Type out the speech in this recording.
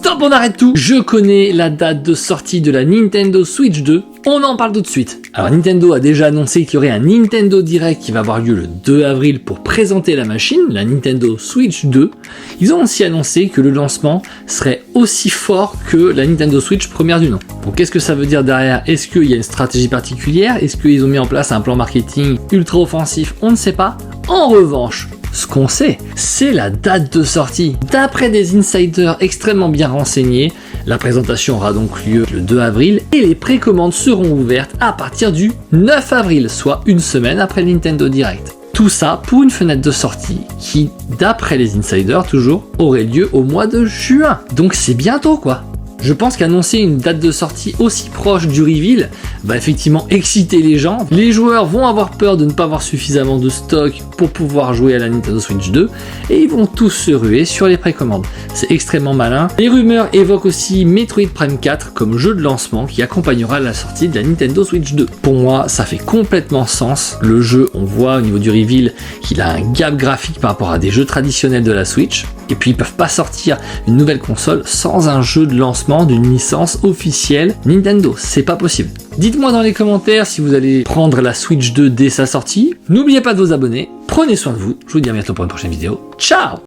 Stop, on arrête tout. Je connais la date de sortie de la Nintendo Switch 2. On en parle tout de suite. Alors Nintendo a déjà annoncé qu'il y aurait un Nintendo Direct qui va avoir lieu le 2 avril pour présenter la machine, la Nintendo Switch 2. Ils ont aussi annoncé que le lancement serait aussi fort que la Nintendo Switch première du nom. Donc qu'est-ce que ça veut dire derrière? Est-ce qu'il y a une stratégie particulière? Est-ce qu'ils ont mis en place un plan marketing ultra offensif? On ne sait pas. En revanche, ce qu'on sait, c'est la date de sortie. D'après des insiders extrêmement bien renseignés, la présentation aura donc lieu le 2 avril et les précommandes seront ouvertes à partir du 9 avril, soit une semaine après le Nintendo Direct. Tout ça pour une fenêtre de sortie qui, d'après les insiders toujours, aurait lieu au mois de juin. Donc c'est bientôt quoi. Je pense qu'annoncer une date de sortie aussi proche du reveal va effectivement exciter les gens. Les joueurs vont avoir peur de ne pas avoir suffisamment de stock pour pouvoir jouer à la Nintendo Switch 2 et ils vont tous se ruer sur les précommandes. C'est extrêmement malin. Les rumeurs évoquent aussi Metroid Prime 4 comme jeu de lancement qui accompagnera la sortie de la Nintendo Switch 2. Pour moi, ça fait complètement sens. Le jeu, on voit au niveau du reveal qu'il a un gap graphique par rapport à des jeux traditionnels de la Switch. Et puis ils peuvent pas sortir une nouvelle console sans un jeu de lancement d'une licence officielle Nintendo, c'est pas possible. Dites-moi dans les commentaires si vous allez prendre la Switch 2 dès sa sortie. N'oubliez pas de vous abonner, prenez soin de vous, je vous dis à bientôt pour une prochaine vidéo. Ciao!